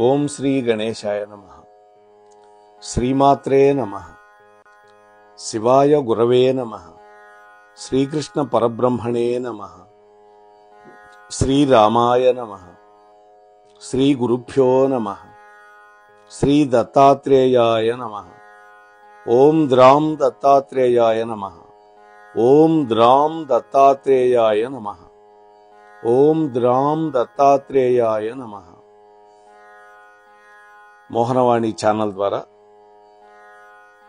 ఓం శ్రీ గణేశాయ నమః. శ్రీమాత్రే నమః. శివాయ గురవే నమః. శ్రీకృష్ణ పరబ్రహ్మణే నమః. శ్రీరామాయ నమః. శ్రీ గురుభ్యో నమః. శ్రీ దత్తాత్రేయాయ నమః. ఓం ద్రాం దత్తాత్రేయాయ నమః. ఓం ద్రాం దత్తాత్రేయాయ నమః. ఓం ద్రాం దత్తాత్రేయాయ నమః. మోహనవాణి ఛానల్ ద్వారా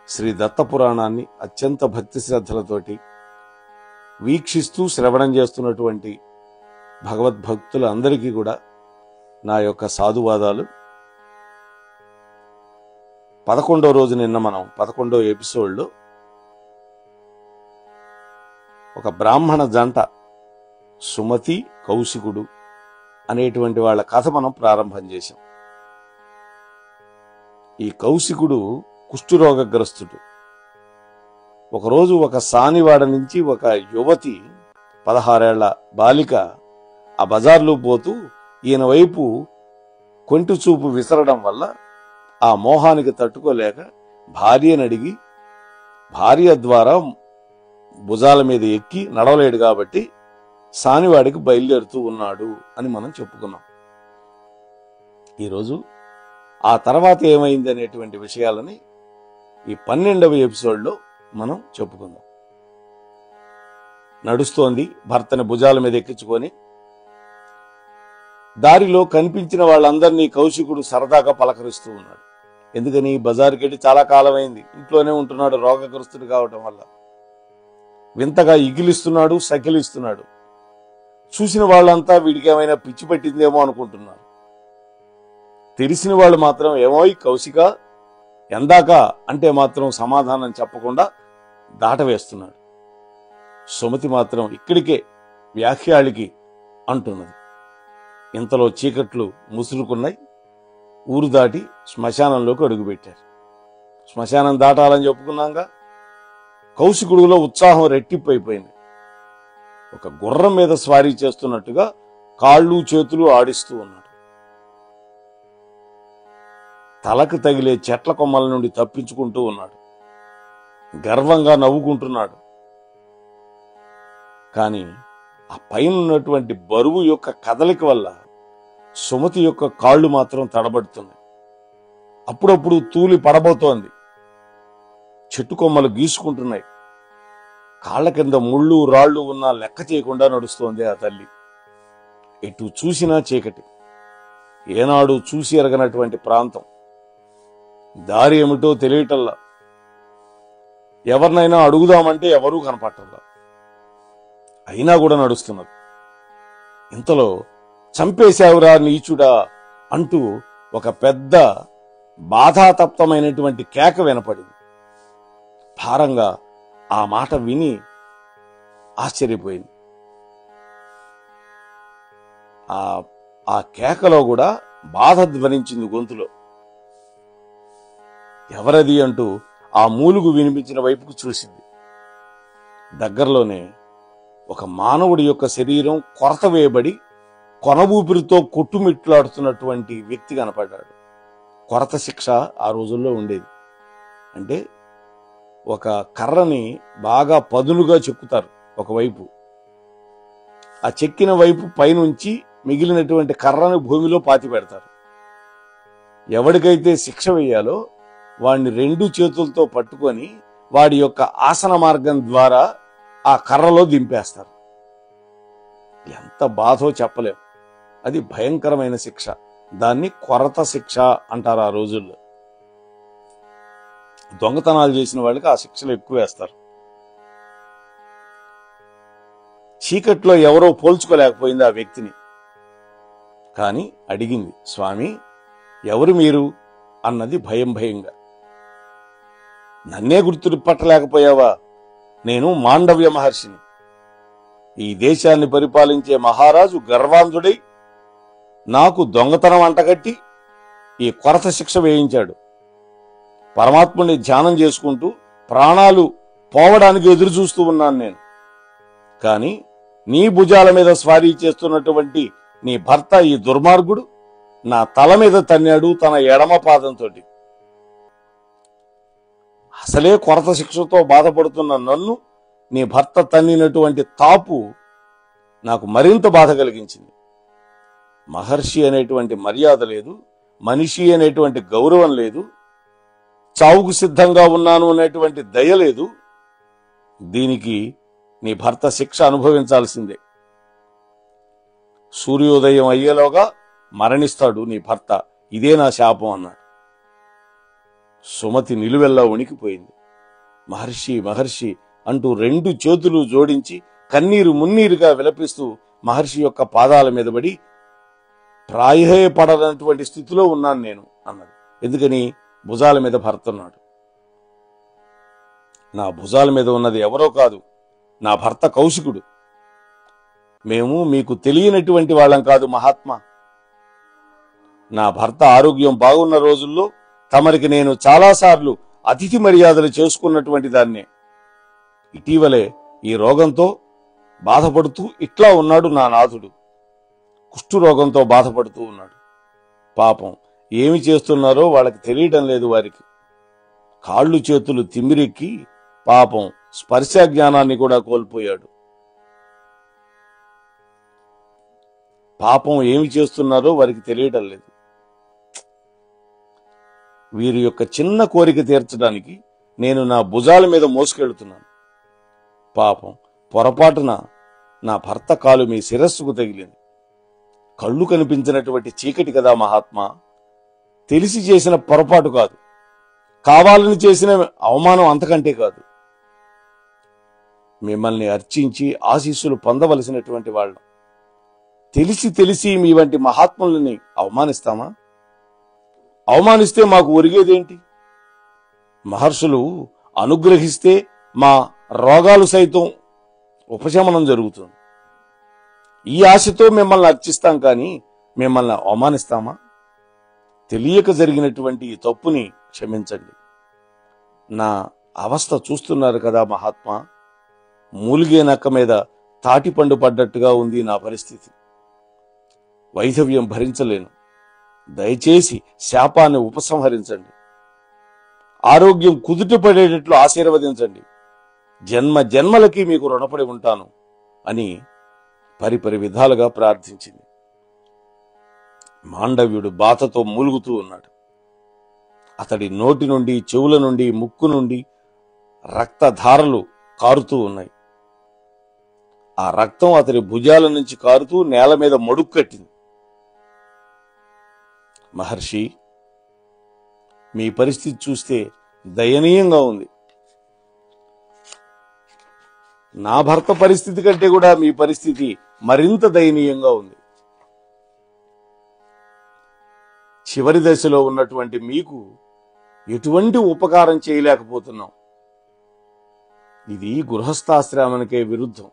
శ్రీ దత్త పురాణాన్ని అత్యంత భక్తి శ్రద్ధలతోటి వీక్షిస్తూ శ్రవణం చేస్తున్నటువంటి భగవద్భక్తులందరికీ కూడా నా యొక్క సాధువాదాలు. 11వ రోజు నిన్న మనం 11వ ఎపిసోడ్లో ఒక బ్రాహ్మణ జంట సుమతి కౌశికుడు అనేటువంటి వాళ్ళ కథ మనం ప్రారంభం చేశాం. ఈ కౌశికుడు కుష్ఠరోగగ్రస్తుడు. ఒకరోజు ఒక సానివాడ నుంచి ఒక యువతి 16 ఏళ్ల బాలిక ఆ బజార్లో పోతూ ఈయన వైపు కొంటి చూపు విసరడం వల్ల ఆ మోహానికి తట్టుకోలేక భార్యను అడిగి భార్య ద్వారా భుజాల మీద ఎక్కి నడవలేడు కాబట్టి సానివాడికి బయలుదేరుతూ ఉన్నాడు అని మనం చెప్పుకున్నాం. ఈరోజు ఆ తర్వాత ఏమైంది అనేటువంటి విషయాలని ఈ 12వ ఎపిసోడ్లో మనం చెప్పుకుందాం. నడుస్తోంది, భర్తని భుజాల మీద ఎక్కించుకొని దారిలో కనిపించిన వాళ్ళందరినీ కౌశికుడు సరదాగా పలకరిస్తూ ఉన్నాడు. ఎందుకని? బజారుకి వెళ్ళి చాలా కాలం అయింది, ఇంట్లోనే ఉంటున్నాడు రోగగ్రస్తుడు కావటం వల్ల. వింతగా ఇగిలిస్తున్నాడు, సకిలిస్తున్నాడు. చూసిన వాళ్ళంతా వీడికి ఏమైనా పిచ్చి పట్టిందేమో అనుకుంటున్నారు. తెలిసిన వాళ్ళు మాత్రం ఏమోయ్ కౌశిక ఎందాక అంటే మాత్రం సమాధానం చెప్పకుండా దాటవేస్తున్నాడు. సుమతి మాత్రం ఇక్కడికే వ్యాఖ్యాళికి అంటున్నది. ఇంతలో చీకట్లు ముసురుకున్నాయి. ఊరు దాటి శ్మశానంలోకి అడుగుపెట్టారు. శ్మశానం దాటాలని చెప్పుకున్నాగా కౌశికుడిలో ఉత్సాహం రెట్టింపైపోయింది. ఒక గుర్రం మీద స్వారీ చేస్తున్నట్టుగా కాళ్ళు చేతులు ఆడిస్తూ ఉన్నాడు. తలకు తగిలే చెట్ల కొమ్మల నుండి తప్పించుకుంటూ ఉన్నాడు. గర్వంగా నవ్వుకుంటున్నాడు. కానీ ఆ పైన ఉన్నటువంటి బరువు యొక్క కదలిక వల్ల సుమతి యొక్క కాళ్ళు మాత్రం తడబడుతున్నాయి. అప్పుడప్పుడు తూలి పడబోతోంది. చెట్టు కొమ్మలు గీసుకుంటున్నాయి. కాళ్ల కింద ముళ్ళు రాళ్లు ఉన్నా లెక్క చేయకుండా నడుస్తోంది ఆ తల్లి. ఎటు చూసినా చీకటి. ఏనాడు చూసి ఎరగనటువంటి ప్రాంతం. దారి ఏమిటో తెలియటల్లా. ఎవరినైనా అడుగుదామంటే ఎవరూ కనపట్టల్లా. అయినా కూడా నడుస్తున్నది. ఇంతలో చంపేశావురా నీచుడా అంటూ ఒక పెద్ద బాధాతప్తమైనటువంటి కేక వినపడింది. భారంగా ఆ మాట విని ఆశ్చర్యపోయింది. ఆ కేకలో కూడా బాధ ధ్వనించింది గొంతులో. ఎవరది అంటూ ఆ మూలుగు వినిపించిన వైపుకు చూసింది. దగ్గరలోనే ఒక మానవుడి యొక్క శరీరం కొరత వేయబడి కొన ఊపిరితో కొట్టుమిట్లాడుతున్నటువంటి వ్యక్తి కనపడ్డాడు. కొరత శిక్ష ఆ రోజుల్లో ఉండేది. అంటే ఒక కర్రని బాగా పదునుగా చెక్కుతారు ఒకవైపు. ఆ చెక్కిన వైపు పైనుంచి మిగిలినటువంటి కర్రని భూమిలో పాతి పెడతారు. ఎవరికైతే శిక్ష వేయాలో వాడిని 2 చేతులతో పట్టుకొని వాడి యొక్క ఆసన మార్గం ద్వారా ఆ కర్రలో దింపేస్తారు. ఎంత బాధో చెప్పలేం. అది భయంకరమైన శిక్ష. దాన్ని కొరత శిక్ష అంటారు ఆ రోజుల్లో. దొంగతనాలు చేసిన వాళ్ళకి ఆ శిక్షలు ఎక్కువ వేస్తారు. చీకట్లో ఎవరో పోల్చుకోలేకపోయింది ఆ వ్యక్తిని. కానీ అడిగింది, స్వామి ఎవరు మీరు అన్నది భయంగా. నన్నే గుర్తుపట్టలేకపోయావా? నేను మాండవ్య మహర్షిని. ఈ దేశాన్ని పరిపాలించే మహారాజు గర్వాంధుడై నాకు దొంగతనం అంటగట్టి ఈ కొరత శిక్ష వేయించాడు. పరమాత్ముని ధ్యానం చేసుకుంటూ ప్రాణాలు పోవడానికి ఎదురు చూస్తూ ఉన్నాను నేను. కానీ నీ భుజాల మీద స్వారీ చేస్తున్నటువంటి నీ భర్త ఈ దుర్మార్గుడు నా తల మీద తన్నాడు తన ఎడమ పాదంతో. అసలే కొరత శిక్షతో బాధపడుతున్న నన్ను నీ భర్త తన్నినటువంటి తాపు నాకు మరింత బాధ కలిగించింది. మహర్షి అనేటువంటి మర్యాద లేదు, మనిషి అనేటువంటి గౌరవం లేదు, చావుకు సిద్ధంగా ఉన్నాను అనేటువంటి దయ లేదు. దీనికి నీ భర్త శిక్ష అనుభవించాల్సిందే. సూర్యోదయం అయ్యేలోగా మరణిస్తాడు నీ భర్త, ఇదే నా శాపం అన్నాడు. సుమతి నిలువెల్లా వణికిపోయింది. మహర్షి మహర్షి అంటూ 2 చేతులు జోడించి కన్నీరు మున్నీరుగా విలపిస్తూ మహర్షి యొక్క పాదాల మీద పడి, ప్రాయపడనటువంటి స్థితిలో ఉన్నాను నేను అన్నది. ఎందుకని? భుజాల మీద భర్త ఉన్నాడు. నా భుజాల మీద ఉన్నది ఎవరో కాదు, నా భర్త కౌశికుడు. మేము మీకు తెలియనటువంటి వాళ్ళం కాదు మహాత్మా. నా భర్త ఆరోగ్యం బాగున్న రోజుల్లో తమరికి నేను చాలాసార్లు అతిథి మర్యాదలు చేసుకున్నటువంటి దాన్నే. ఇటీవలే ఈ రోగంతో బాధపడుతూ ఇట్లా ఉన్నాడు నా నాథుడు. కుష్ఠురోగంతో బాధపడుతూ ఉన్నాడు. పాపం ఏమి చేస్తున్నారో వాళ్ళకి తెలియటం లేదు. వారికి కాళ్ళు చేతులు తిమ్మిరెక్కి పాపం స్పర్శ జ్ఞానాన్ని కూడా కోల్పోయాడు. పాపం ఏమి చేస్తున్నారో వారికి తెలియటం లేదు. వీరి యొక్క చిన్న కోరిక తీర్చడానికి నేను నా భుజాల మీద మోసుకెళ్తున్నాను. పాపం పొరపాటున నా భర్త కాలు మీ శిరస్సుకు తగిలింది. కళ్ళు కనిపించినటువంటి చీకటి కదా మహాత్మా. తెలిసి చేసిన పొరపాటు కాదు, కావాలని చేసిన అవమానం అంతకంటే కాదు. మిమ్మల్ని అర్చించి ఆశీస్సులు పొందవలసినటువంటి వాళ్ళం. తెలిసి మీ వంటి మహాత్ములని అవమానిస్తామా? అవమానిస్తే మాకు ఒరిగేదేంటి? మహర్షులు అనుగ్రహిస్తే మా రోగాలు సైతం ఉపశమనం జరుగుతుంది. ఈ ఆశతో మిమ్మల్ని అర్చిస్తాం, కానీ మిమ్మల్ని అవమానిస్తామా? తెలియక జరిగినటువంటి ఈ తప్పుని క్షమించండి. నా అవస్థ చూస్తున్నారు కదా మహాత్మా. మూలిగే నక్క మీద తాటిపండు పడ్డట్టుగా ఉంది నా పరిస్థితి. వైధవ్యం భరించలేను. దయచేసి శాపాన్ని ఉపసంహరించండి. ఆరోగ్యం కుదుటపడేటట్లు ఆశీర్వదించండి. జన్మ జన్మలకి మీకు రుణపడి ఉంటాను అని పరిపరి విధాలుగా ప్రార్థించింది. మాండవ్యుడు బాధతో మూలుగుతూ ఉన్నాడు. అతడి నోటి నుండి, చెవుల నుండి, ముక్కు నుండి రక్తధారలు కారుతూ ఉన్నాయి. ఆ రక్తం అతడి భుజాల నుంచి కారుతూ నేల మీద మడుగు కట్టింది. మహర్షి, మీ పరిస్థితి చూస్తే దయనీయంగా ఉంది. నా భర్త పరిస్థితి కంటే కూడా మీ పరిస్థితి మరింత దయనీయంగా ఉంది. చివరి దశలో ఉన్నటువంటి మీకు ఎటువంటి ఉపకారం చేయలేకపోతున్నాం. ఇది గృహస్థాశ్రమానికే విరుద్ధం.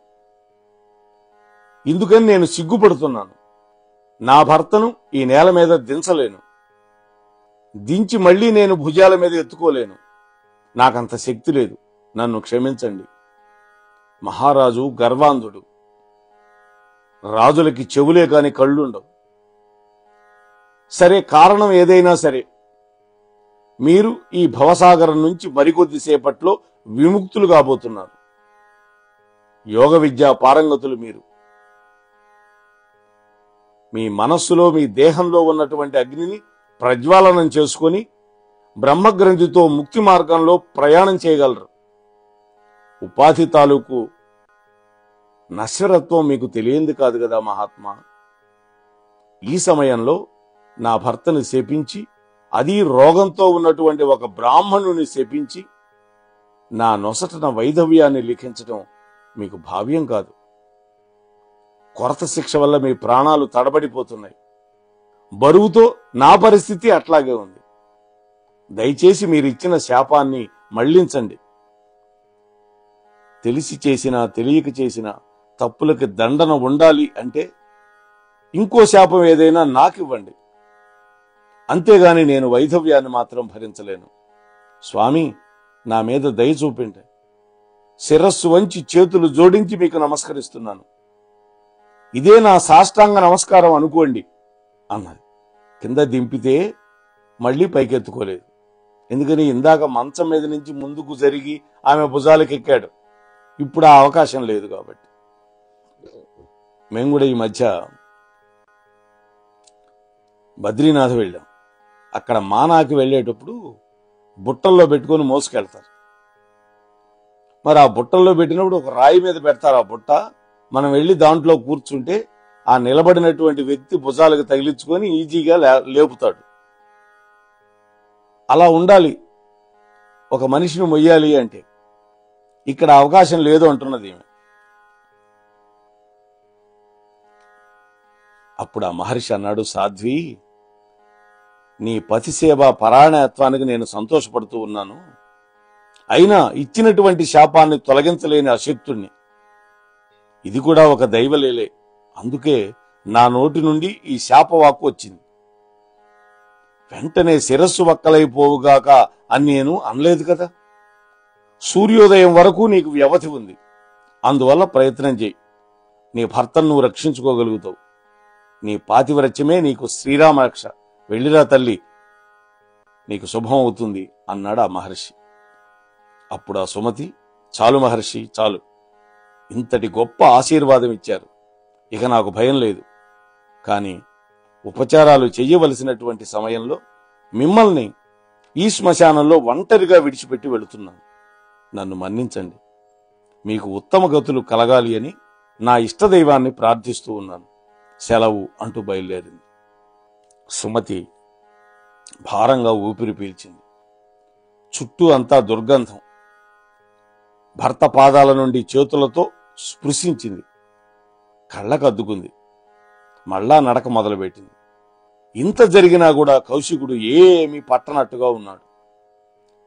ఇందుకని నేను సిగ్గుపడుతున్నాను. నా భర్తను ఈ నేల మీద దించలేను. దించి మళ్లీ నేను భుజాల మీద ఎత్తుకోలేను. నాకంత శక్తి లేదు. నన్ను క్షమించండి. మహారాజు గర్వాంధుడు. రాజులకి చెవులే కాని కళ్ళుండవు. సరే, కారణం ఏదైనా సరే, మీరు ఈ భవసాగరం నుంచి మరికొద్దిసేపట్లో విముక్తులు కాబోతున్నారు. యోగ విద్యా పారంగతులు మీరు. మీ మనస్సులో, మీ దేహంలో ఉన్నటువంటి అగ్నిని ప్రజ్వాలనం చేసుకొని బ్రహ్మగ్రంథితో ముక్తి మార్గంలో ప్రయాణం చేయగలరు. ఉపాధి తాలూకు నశ్వరత్వం మీకు తెలియంది కాదు కదా మహాత్మా. ఈ సమయంలో నా భర్తను శపించి, అది రోగంతో ఉన్నటువంటి ఒక బ్రాహ్మణుని శపించి నా నొసటన వైధవ్యాన్ని లిఖించడం మీకు భావ్యం కాదు. కొరత శిక్ష వల్ల మీ ప్రాణాలు తడబడిపోతున్నాయి. బరువుతో నా పరిస్థితి అట్లాగే ఉంది. దయచేసి మీరిచ్చిన శాపాన్ని మళ్లించండి. తెలిసి చేసినా తెలియక చేసినా తప్పులకి దండన ఉండాలి అంటే ఇంకో శాపం ఏదైనా నాకివ్వండి. అంతేగాని నేను వైధవ్యాన్ని మాత్రం భరించలేను. స్వామి, నా మీద దయ చూపిండి. శిరస్సు వంచి చేతులు జోడించి మీకు నమస్కరిస్తున్నాను. ఇదే నా సాష్టాంగ నమస్కారం అనుకోండి అన్నది. కింద దింపితే మళ్ళీ పైకెత్తుకోలేదు. ఎందుకని ఇందాక మంచం మీద నుంచి ముందుకు జరిగి ఆమె భుజాలకు ఎక్కాడు. ఇప్పుడు ఆ అవకాశం లేదు కాబట్టి. మేము కూడా ఈ మధ్య బద్రీనాథ్ వెళ్ళాం. అక్కడ మానాకి వెళ్ళేటప్పుడు బుట్టల్లో పెట్టుకొని మోసుకెళ్తారు. మరి ఆ బుట్టల్లో పెట్టినప్పుడు ఒక రాయి మీద పెడతారు. ఆ బుట్ట మనం వెళ్ళి దాంట్లో కూర్చుంటే ఆ నిలబడినటువంటి వ్యక్తి భుజాలకు తగిలించుకొని ఈజీగా లేపుతాడు. అలా ఉండాలి ఒక మనిషిని మొయ్యాలి అంటే. ఇక్కడ అవకాశం లేదు అంటున్నది ఈమె. అప్పుడు ఆ మహర్షి అన్నాడు, సాధ్వి, నీ పతి సేవ పరాయణత్వానికి నేను సంతోషపడుతూ ఉన్నాను. అయినా ఇచ్చినటువంటి శాపాన్ని తొలగించలేని అశక్తుణ్ణి. ఇది కూడా ఒక దైవలీలే. అందుకే నా నోటి నుండి ఈ శాపవాక్కు వచ్చింది. వెంటనే శిరస్సు వక్కలైపోవుగాక అని నేను అనలేదు కదా. సూర్యోదయం వరకు నీకు వ్యవధి ఉంది. అందువల్ల ప్రయత్నం చేయి. నీ భర్తను నువ్వు రక్షించుకోగలుగుతావు. నీ పాతివ్రత్యమే నీకు శ్రీరామ రక్ష. వెళ్ళిరా తల్లి, నీకు శుభం అవుతుంది అన్నాడు ఆ మహర్షి. అప్పుడు ఆ సుమతి, చాలు మహర్షి, చాలు. ఇంతటి గొప్ప ఆశీర్వాదం ఇచ్చారు. ఇక నాకు భయం లేదు. కానీ ఉపచారాలు చెయ్యవలసినటువంటి సమయంలో మిమ్మల్ని ఈ శ్మశానంలో ఒంటరిగా విడిచిపెట్టి వెళుతున్నాను. నన్ను మన్నించండి. మీకు ఉత్తమ గతులు కలగాలి అని నా ఇష్టదైవాన్ని ప్రార్థిస్తూ ఉన్నాను. సెలవు అంటూ బయలుదేరింది. సుమతి భారంగా ఊపిరి పీల్చింది. చుట్టూ అంతా దుర్గంధం. భర్త పాదాల నుండి చేతులతో స్పృశించింది. కళ్ళకద్దుకుంది. మళ్ళా నడక మొదలుపెట్టింది. ఇంత జరిగినా కూడా కౌశికుడు ఏమీ పట్టనట్టుగా ఉన్నాడు.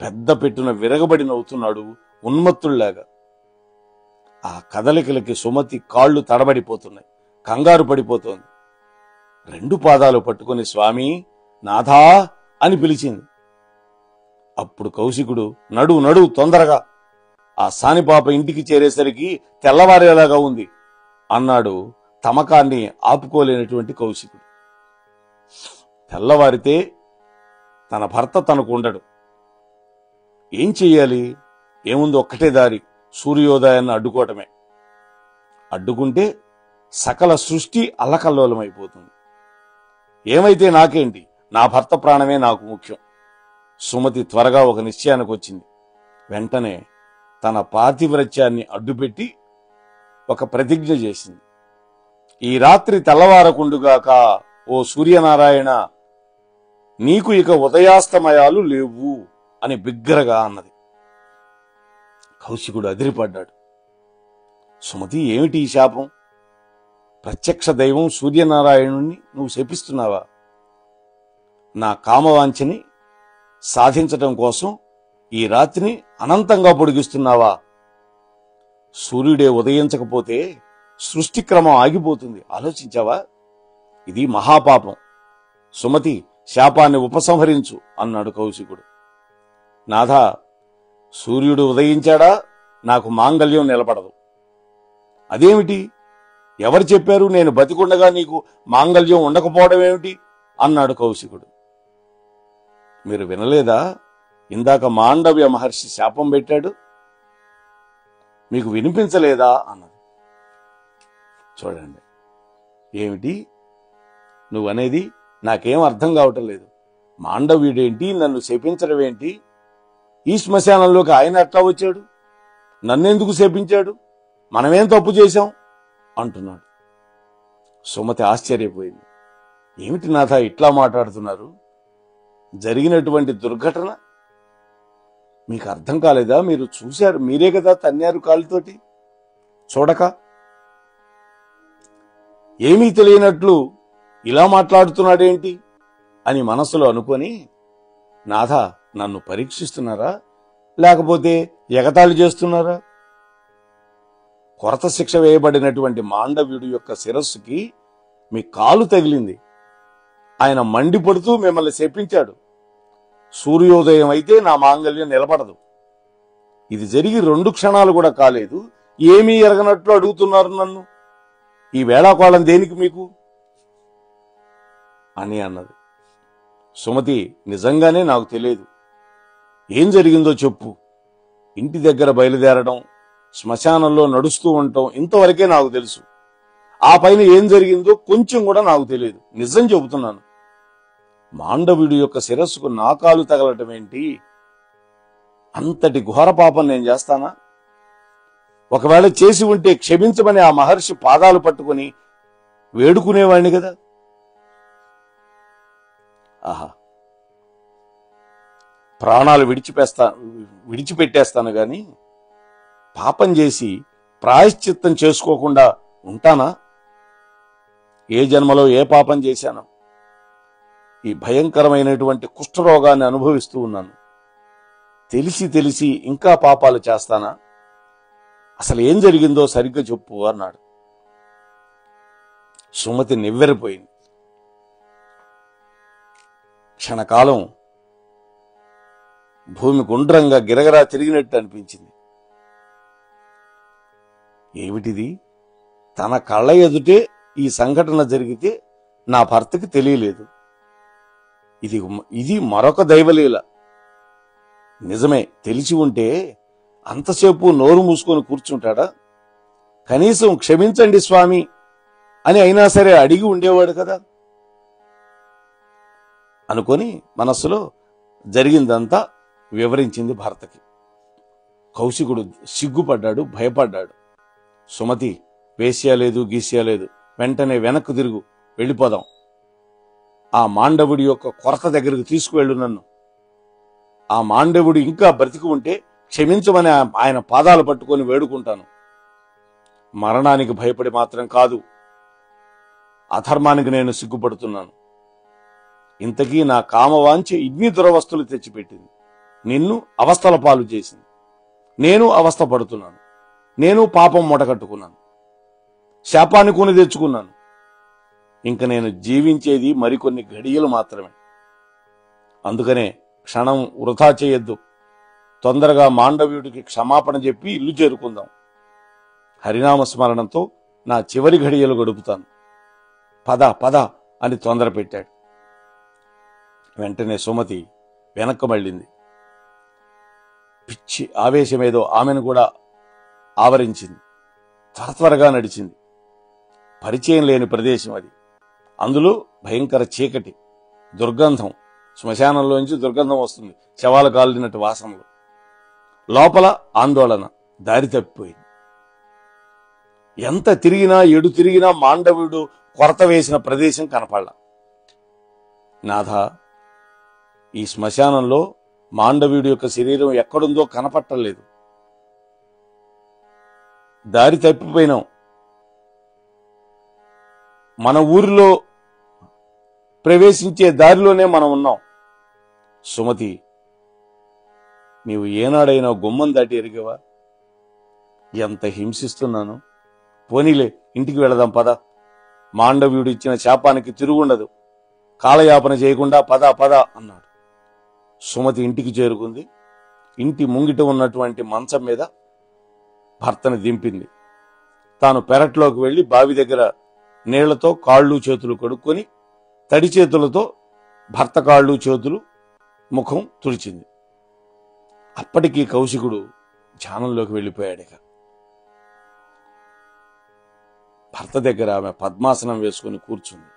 పెద్ద పెట్టున విరగబడి నవ్వుతున్నాడు ఉన్మత్తుల్లాగా. ఆ కదలికలకి సుమతి కాళ్ళు తడబడిపోతున్నాయి. కంగారు పడిపోతోంది. 2 పాదాలు పట్టుకుని స్వామి, నాథా అని పిలిచింది. అప్పుడు కౌశికుడు, నడు నడు తొందరగా, ఆ సానిపాప ఇంటికి చేరేసరికి తెల్లవారేలాగా ఉంది అన్నాడు తమకాన్ని ఆపుకోలేనటువంటి కౌశికుడు. తెల్లవారితే తన భర్త తనకు ఉండడు. ఏం చెయ్యాలి? ఏముంది, ఒక్కటే దారి, సూర్యోదయాన్ని అడ్డుకోవటమే. అడ్డుకుంటే సకల సృష్టి అల్లకల్లోలమైపోతుంది. ఏమైతే నాకేంటి, నా భర్త ప్రాణమే నాకు ముఖ్యం. సుమతి త్వరగా ఒక నిశ్చయానికి వచ్చింది. వెంటనే తన పాతివ్రత్యాన్ని అడ్డుపెట్టి ఒక ప్రతిజ్ఞ చేసింది. ఈ రాత్రి తెల్లవారకుండుగాక ఓ సూర్యనారాయణ, నీకు ఇక ఉదయాస్తమయాలు లేవు అని బిగ్గరగా అన్నది. కౌశికుడు అదిరిపడ్డాడు. సుమతి, ఏమిటి ఈ శాపం? ప్రత్యక్ష దైవం సూర్యనారాయణుణ్ణి నువ్వు శపిస్తున్నావా? నా కామవాంఛని సాధించటం కోసం ఈ రాత్రిని అనంతంగా పొడిగిస్తున్నావా? సూర్యుడే ఉదయించకపోతే సృష్టి క్రమం ఆగిపోతుంది. ఆలోచించావా? ఇది మహాపాపం. సుమతి, శాపాన్ని ఉపసంహరించు అన్నాడు కౌశికుడు. నాథా, సూర్యుడు ఉదయించాడా నాకు మాంగల్యం నిలబడదు. అదేమిటి? ఎవరు చెప్పారు నేను బతికుండగా నీకు మాంగల్యం ఉండకపోవడం ఏమిటి అన్నాడు కౌశికుడు. మీరు వినలేదా? ఇందాక మాండవ్య మహర్షి శాపం పెట్టాడు, మీకు వినిపించలేదా అన్నది. చూడండి, ఏమిటి నువ్వనేది? నాకేం అర్థం కావటం లేదు. మాండవ్యుడేంటి, నన్ను శపించడం ఏంటి? ఈ శ్మశానంలోకి ఆయన ఎట్లా వచ్చాడు? నన్నెందుకు శపించాడు? మనమేం తప్పు చేశాం అంటున్నాడు. సుమతి ఆశ్చర్యపోయింది. ఏమిటి నాథ ఇట్లా మాట్లాడుతున్నారు? జరిగినటువంటి దుర్ఘటన మీకు అర్థం కాలేదా? మీరు చూశారు, మీరే కదా తన్యారు కాలుతోటి. చూడక ఏమీ తెలియనట్లు ఇలా మాట్లాడుతున్నాడేంటి అని మనసులో అనుకొని, నాథ నన్ను పరీక్షిస్తున్నారా లేకపోతే ఎగతాళి చేస్తున్నారా? కొరత శిక్ష వేయబడినటువంటి మాండవ్యుడి యొక్క శిరస్సుకి మీ కాలు తగిలింది. ఆయన మండిపడుతూ మిమ్మల్ని శపించాడు. సూర్యోదయం అయితే నా మాంగల్యం నిలబడదు. ఇది జరిగి 2 క్షణాలు కూడా కాలేదు, ఏమీ ఎరగనట్లు అడుగుతున్నారు నన్ను. ఈ వేళాకోళం దేనికి మీకు అని అన్నది. సుమతి, నిజంగానే నాకు తెలియదు. ఏం జరిగిందో చెప్పు. ఇంటి దగ్గర బయలుదేరడం, శ్మశానంలో నడుస్తూ ఉండటం ఇంతవరకే నాకు తెలుసు. ఆ పైన ఏం జరిగిందో కొంచెం కూడా నాకు తెలియదు. నిజం చెబుతున్నాను. మాండవుడి యొక్క శిరస్సుకు నాకాలు తగలటం ఏంటి? అంతటి ఘోర పాపం నేను చేస్తానా? ఒకవేళ చేసి ఉంటే క్షమించమని ఆ మహర్షి పాదాలు పట్టుకుని వేడుకునేవాణ్ణి కదా. ఆహా, ప్రాణాలు విడిచిపెట్టేస్తాను గాని పాపం చేసి ప్రాయశ్చిత్తం చేసుకోకుండా ఉంటానా? ఏ జన్మలో ఏ పాపం చేశాను? ఈ భయంకరమైనటువంటి కుష్ఠరోగాన్ని అనుభవిస్తూ ఉన్నాను. తెలిసి ఇంకా పాపాలు చేస్తానా? అసలు ఏం జరిగిందో సరిగ్గా చెప్పు అన్నాడు. సుమతి నివ్వెరపోయింది. క్షణకాలం భూమి గుండ్రంగా గిరగరా తిరిగినట్టు అనిపించింది. ఏమిటిది? తన కళ్ళ ఎదుటే ఈ సంఘటన జరిగితే నా భర్తకి తెలియలేదు. ఇది మరొక దైవలీల. నిజమే, తెలిసి ఉంటే అంతసేపు నోరు మూసుకొని కూర్చుంటాడా? కనీసం క్షమించండి స్వామి అని అయినా సరే అడిగి ఉండేవాడు కదా అనుకొని మనస్సులో జరిగిందంతా వివరించింది భర్తకి. కౌశికుడు సిగ్గుపడ్డాడు, భయపడ్డాడు. సుమతి, వేశ్యలేదు గీస్యలేదు, వెంటనే వెనక్కు తిరుగు, వెళ్ళిపోదాం. ఆ మాండవుడి యొక్క కొరత దగ్గరకు తీసుకువెళ్ళు నన్ను. ఆ మాండవుడు ఇంకా బ్రతికి ఉంటే క్షమించమని ఆయన పాదాలు పట్టుకొని వేడుకుంటాను. మరణానికి భయపడి మాత్రం కాదు, అధర్మానికి నేను సిగ్గుపడుతున్నాను. ఇంతకీ నా కామవాంఛ ఇన్ని దురవస్థలు తెచ్చిపెట్టింది. నిన్ను అవస్థల పాలు చేసింది. నేను అవస్థ పడుతున్నాను. నేను పాపం మూటకట్టుకున్నాను, శాపాన్ని కొని తెచ్చుకున్నాను. ఇంక నేను జీవించేది మరికొన్ని ఘడియలు మాత్రమే. అందుకనే క్షణం వృధా చేయొద్దు. తొందరగా మాండవ్యుడికి క్షమాపణ చెప్పి ఇల్లు చేరుకుందాం. హరినామ స్మరణంతో నా చివరి ఘడియలు గడుపుతాను. పద పద అని తొందర పెట్టాడు. వెంటనే సుమతి వెనక్కు మళ్ళింది. పిచ్చి ఆవేశమేదో ఆమెను కూడా ఆవరించింది. త్వరగా నడిచింది. పరిచయం లేని ప్రదేశం అది. అందులో భయంకర చీకటి, దుర్గంధం. శ్మశానంలోంచి దుర్గంధం వస్తుంది, శవాలు కాలినట్టు వాసనలు. లోపల ఆందోళన, దారి తప్పిపోయింది. ఎంత తిరిగినా ఎడు తిరిగినా మాండవుడు కొరత వేసిన ప్రదేశం కనపడలా. నాథ, ఈ శ్మశానంలో మాండవుడి యొక్క శరీరం ఎక్కడుందో కనపట్టలేదు. దారి తప్పిపోయినాం. మన ఊరిలో ప్రవేశించే దారిలోనే మనం ఉన్నాం. సుమతి, నీవు ఏనాడైనా గుమ్మం దాటి ఎరిగవా? ఎంత హింసిస్తున్నాను. పోనీలే, ఇంటికి వెళదాం పద. మాండవ్యుడు ఇచ్చిన శాపానికి తిరుగుండదు. కాలయాపన చేయకుండా పద పద అన్నాడు. సుమతి ఇంటికి చేరుకుంది. ఇంటి ముంగిట ఉన్నటువంటి మంచం మీద భర్తను దింపింది. తాను పెరట్లోకి వెళ్లి బావి దగ్గర నీళ్లతో కాళ్ళు చేతులు కడుక్కొని తడి చేతులతో భర్త కాళ్ళు చేతులు ముఖం తుడిచింది. అప్పటికీ కౌశికుడు ధ్యానంలోకి వెళ్ళిపోయాడిక. భర్త దగ్గర ఆమె పద్మాసనం వేసుకుని కూర్చుంది.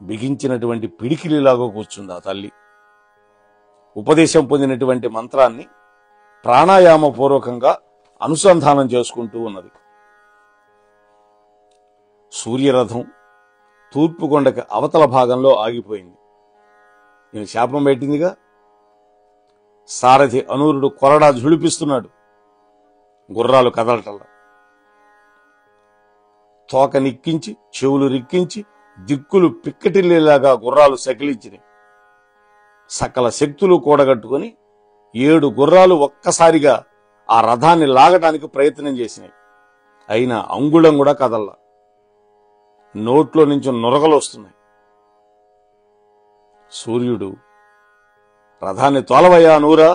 బిగించినటువంటి పిడికిలిలాగా కూర్చుంది ఆ తల్లి. ఉపదేశం పొందినటువంటి మంత్రాన్ని ప్రాణాయామ పూర్వకంగా అనుసంధానం చేసుకుంటూ ఉన్నది. సూర్యరథం తూర్పు కొండకి అవతల భాగంలో ఆగిపోయింది. నేను శాపం పెట్టిందిగా. సారథి అనూరుడు కొరడా ఝుళిపిస్తున్నాడు. గుర్రాలు కదలటల్లా. తోక నిక్కించి చెవులు రిక్కించి దిక్కులు పిక్కటిల్లేలాగా గుర్రాలు సకిలించినాయి. సకల శక్తులు కూడగట్టుకుని 7 గుర్రాలు ఒక్కసారిగా ఆ రథాన్ని లాగడానికి ప్రయత్నం చేసినాయి. అయినా అంగుళం కూడా కదల్లా. నోట్లో నుంచి నొరగలు వస్తున్నాయి. సూర్యుడు, రథాన్ని తోలవయ్యా నూరా,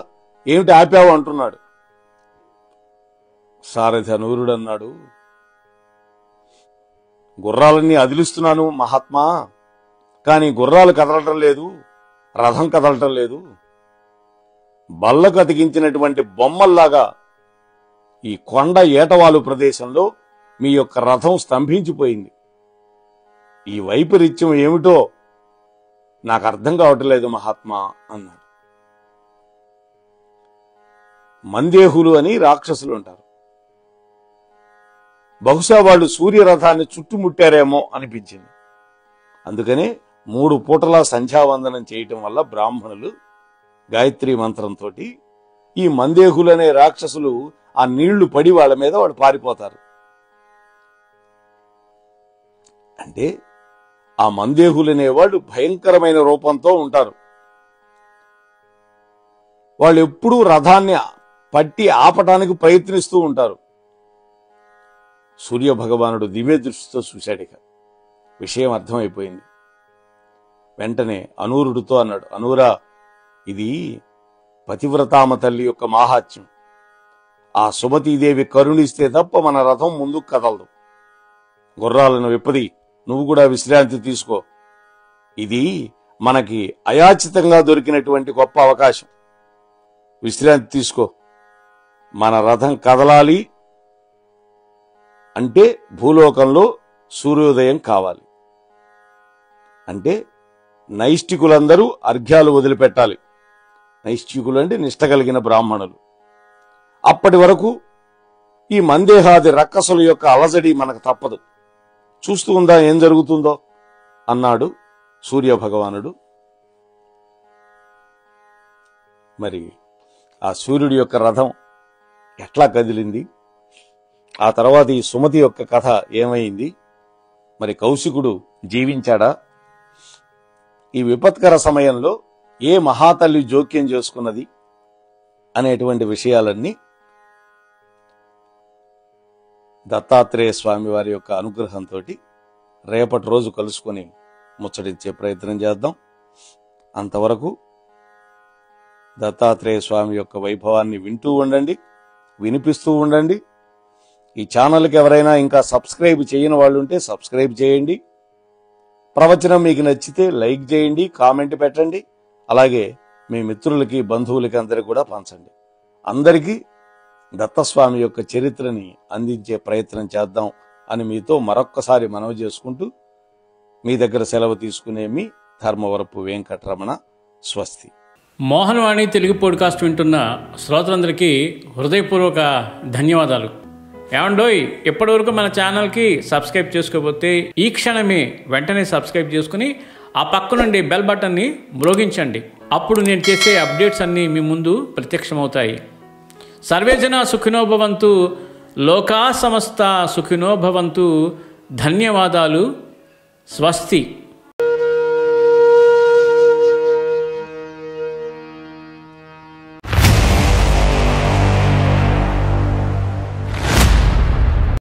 ఏమిటి ఆపావు అంటున్నాడు. సారథి అనూరుడు అన్నాడు, గుర్రాలన్నీ అదిలిస్తున్నాను మహాత్మా, కానీ గుర్రాలు కదలటం లేదు. రథం కదలటం లేదు, బల్లకు అతికించినటువంటి బొమ్మల్లాగా ఈ కొండ ఏటవాలు ప్రదేశంలో మీ యొక్క రథం స్తంభించిపోయింది. ఈ వైపరీత్యం ఏమిటో నాకు అర్థం కావట్లేదు మహాత్మా అన్నాడు. మందేహులు అని రాక్షసులు ఉంటారు. బహుశా వాళ్ళు సూర్యరథాన్ని చుట్టుముట్టారేమో అనిపించింది. అందుకనే 3 పూటలా సంధ్యావందనం చేయటం వల్ల బ్రాహ్మణులు గాయత్రీ మంత్రంతో ఈ మందేహులు అనే రాక్షసులు ఆ నీళ్లు పడి వాళ్ళ మీద వాళ్ళు పారిపోతారు. అంటే ఆ మందేహులు అనేవాళ్ళు భయంకరమైన రూపంతో ఉంటారు. వాళ్ళు ఎప్పుడూ రథాన్ని పట్టి ఆపటానికి ప్రయత్నిస్తూ ఉంటారు. సూర్య భగవానుడు దివ్య దృష్టితో చూశాడు. ఇక విషయం అర్థమైపోయింది. వెంటనే అనూరుడితో అన్నాడు, అనూరా, ఇది పతివ్రతామ తల్లి యొక్క మాహాత్మ్యం. ఆ సుమతీదేవి కరుణిస్తే తప్ప మన రథం ముందుకు కదలదు. గుర్రాలను విప్పది, నువ్వు కూడా విశ్రాంతి తీసుకో. ఇది మనకి అయాచితంగా దొరికినటువంటి గొప్ప అవకాశం. విశ్రాంతి తీసుకో. మన రథం కదలాలి అంటే భూలోకంలో సూర్యోదయం కావాలి. అంటే నైష్ఠికులందరూ అర్ఘ్యాలు వదిలిపెట్టాలి. నైష్ఠికులు అంటే నిష్ట కలిగిన బ్రాహ్మణులు. అప్పటి వరకు ఈ మందేహాది రక్కసుల యొక్క అలజడి మనకు తప్పదు. చూస్తూ ఉందా ఏం జరుగుతుందో అన్నాడు సూర్య భగవానుడు. మరి ఆ సూర్యుడి యొక్క రథం ఎట్లా కదిలింది, ఆ తర్వాత ఈ సుమతి యొక్క కథ ఏమైంది, మరి కౌశికుడు జీవించాడా, ఈ విపత్కర సమయంలో ఏ మహాతల్లి జోక్యం చేసుకున్నది అనేటువంటి విషయాలన్నీ దత్తాత్రేయ స్వామి వారి యొక్క అనుగ్రహంతో రేపటి రోజు కలుసుకొని ముచ్చటించే ప్రయత్నం చేద్దాం. అంతవరకు దత్తాత్రేయ స్వామి యొక్క వైభవాన్ని వింటూ ఉండండి, వినిపిస్తూ ఉండండి. ఈ ఛానల్కి ఎవరైనా ఇంకా సబ్స్క్రైబ్ చేయని వాళ్ళు ఉంటే సబ్స్క్రైబ్ చేయండి. ప్రవచనం మీకు నచ్చితే లైక్ చేయండి, కామెంట్ పెట్టండి. అలాగే మీ మిత్రులకి, బంధువులకి అందరికీ కూడా పంచండి. అందరికీ దత్తస్వామి యొక్క చరిత్రని అందించే ప్రయత్నం చేద్దాం అని మీతో మరొక్కసారి మనవి చేసుకుంటూ మీ దగ్గర సెలవు తీసుకునే మీ ధర్మవరపు వెంకటరమణ. స్వస్తి. మోహనవాణి తెలుగు పాడ్కాస్ట్ వింటున్న శ్రోతలందరికీ హృదయపూర్వక ధన్యవాదాలు. ఏమండోయ్, ఎప్పటివరకు మన ఛానల్కి సబ్స్క్రైబ్ చేసుకోకపోతే ఈ క్షణమే వెంటనే సబ్స్క్రైబ్ చేసుకుని ఆ పక్క నుండి బెల్ బటన్ని మ్రోగించండి. అప్పుడు నేను చేసే అప్డేట్స్ అన్నీ మీ ముందు ప్రత్యక్షమవుతాయి. సర్వే జనా సుఖినో భవంతు, లోకా సమస్త సుఖినో భవంతు. ధన్యవాదాలు. స్వస్తి.